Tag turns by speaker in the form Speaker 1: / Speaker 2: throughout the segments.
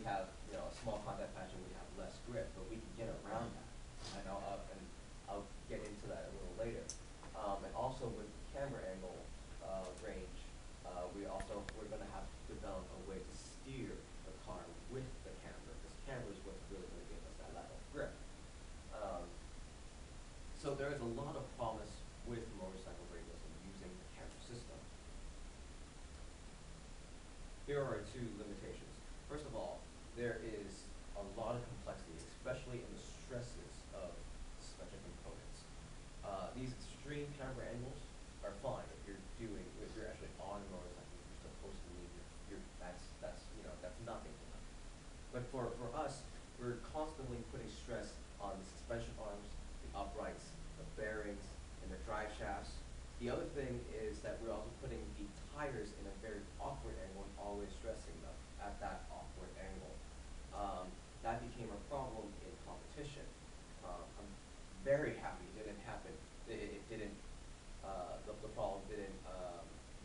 Speaker 1: have a small contact patch and we have less grip, but we can get around that. And I'll get into that a little later. And also with camber angle range, we're going to have to develop a way to steer the car with the camber, because camber is what's really going to give us that lateral grip. So there is a lot of promise with motorcycle radials and using the camber system. Here are our two limitations. First of all, there is a lot of complexity, especially in the stresses of suspension components. These extreme camber angles are fine if you're actually on a motorcycle. You're supposed to leave that's nothing to them. But for us, we're constantly putting stress on the suspension arms, the uprights, the bearings, and the drive shafts. The other thing is that we're also putting the tires in a very awkward angle and always stressing them at that awkward angle. That became a problem in competition. I'm very happy it didn't happen. It didn't. The problem didn't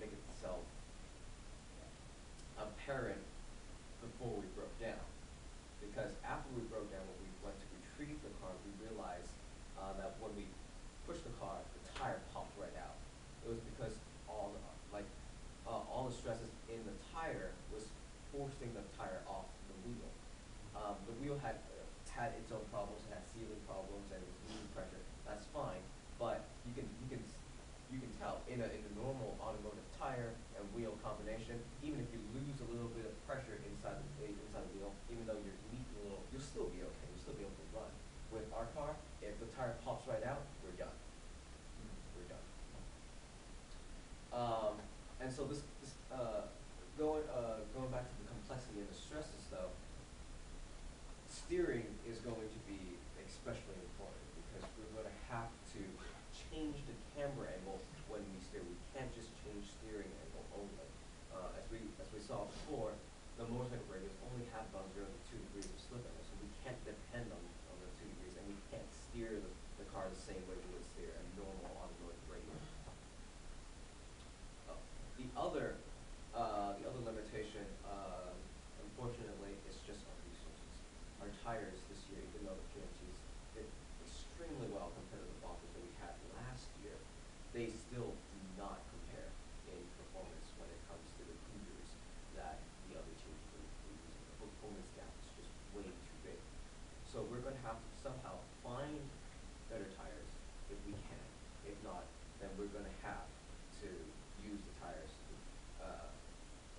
Speaker 1: make itself apparent before we broke down. Because after we broke down, when we went to retrieve the car, we realized that when we pushed the car, the tire popped right out. It was because all the stresses in the tire was forcing the tire off the wheel. The wheel had its own problems. It had sealing problems and it was losing pressure. That's fine, but you can tell in a normal automotive tire and wheel combination, even if you lose a little bit of pressure inside the wheel, even though you're leaking a little, you'll still be okay. You'll still be able to run. With our car, if the tire pops right out, we're done. We're done. And so going back to the complexity and the stresses, though, steering is going to be especially important because we're going to have to change the camber angle when we steer. We can't just change steering angle only. As we saw before, the motorcycle radials only have about 0 to 2 degrees of slip angle, so we can't depend on the 2 degrees, and we can't steer the car the same way we would steer a normal automotive radial. The other limitation, unfortunately, is just our resources. Our tires this year, even though the PMTs did extremely well compared to the boxes that we had last year, they still do not compare in performance when it comes to the Cougars that the other teams were using. The performance gap is just way too big. So we're going to have to somehow find better tires if we can. If not, then we're going to have to use the tires.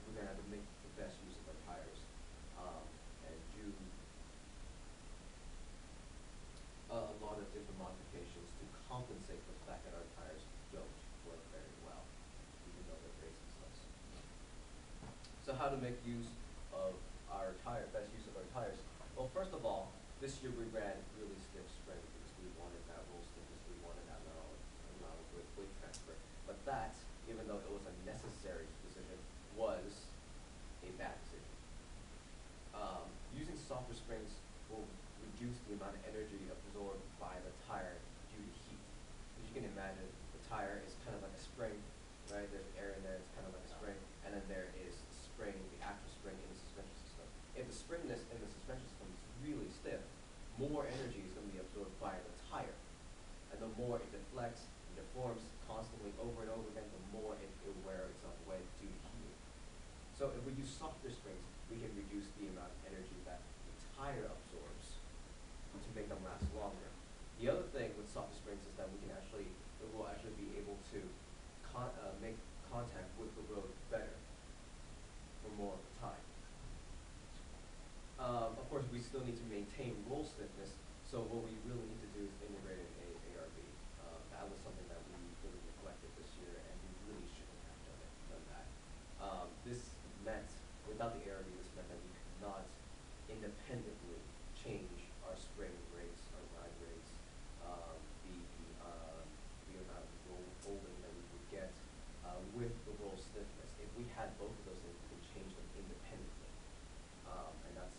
Speaker 1: We're going to have to make the best use of our tires and do a lot of different modifications to compensate for the fact that our tires don't work very well, even though they're racing stuff. So how to make use of our best use of our tires? Well, first of all, this year we ran really stiff springs because we wanted that roll stiffness, we wanted that amount of weight transfer. But that, even though it was a necessary decision, was a bad decision. Using softer springs will reduce the amount of energy absorbed by the tire due to heat. As you can imagine, the tire is kind of like a spring, right? There's air in there, it's kind of like a spring, and then there is the spring, the actual spring in the suspension system. If the springness in the suspension system is really stiff, more energy is going to be absorbed by the tire. And the more it deflects and deforms constantly over and over again, the more it will wear itself away due to heating. So if we use softer springs, we can reduce the amount of energy that the tire absorbs to make them last longer. The other thing with softer springs is that it will actually be able to make contact with the road better for more of the time. Of course, we still need to maintain roll stiffness, so what we really need to do is integrate an ARB. That was something that we really neglected this year, and we really shouldn't have done that. This meant, without the ARB, this meant that we could not independently change our spring rates, our ride rates, the amount of rolling that we would get with the roll stiffness. If we had both of those things, we could change them independently. And that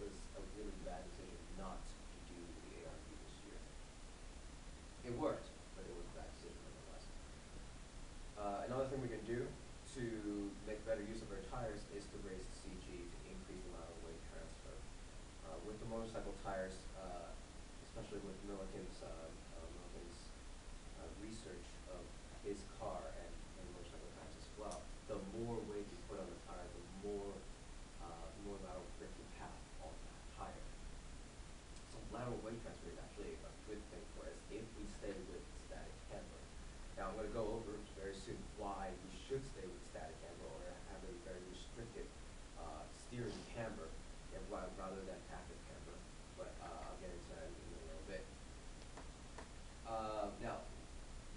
Speaker 1: was a really bad decision not to do the ARB this year. It worked, but it was a bad decision nonetheless. Another thing we can do to make better use of our tires is to raise the CG to increase the amount of weight transfer especially with Milliken's research of his car and motorcycle types as well. The more weight you put on the tire, the more lateral grip you have on that tire. So lateral weight transfer is actually a good thing for us if we stay with static camber. Now I'm going to go over very soon why we should stay with static camber or have a very restricted steering camber rather than active camber. But I'll get into that in a little bit. Now,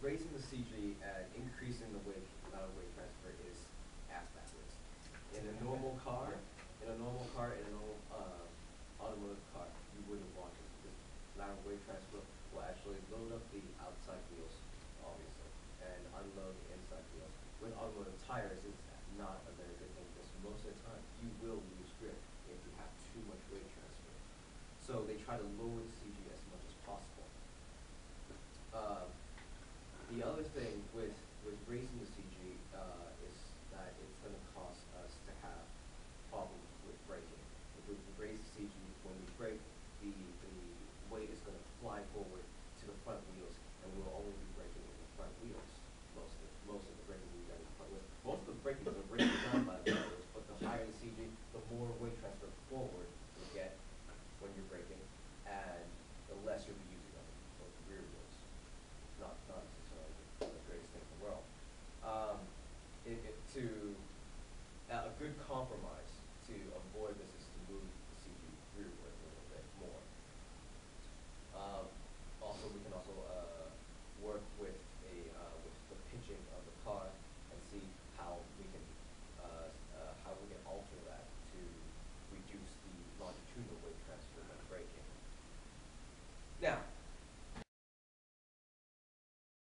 Speaker 1: raising the CG and increasing the weight, lateral weight transfer is ass backwards. In a normal car, in a normal automotive car, you wouldn't want it because lateral weight transfer will actually load up the outside wheels, obviously, and unload the inside wheels. With automotive tires, it's not a very good thing because most of the time you will lose grip if you have too much weight transfer. So they try to lower the CG as much as possible. The other thing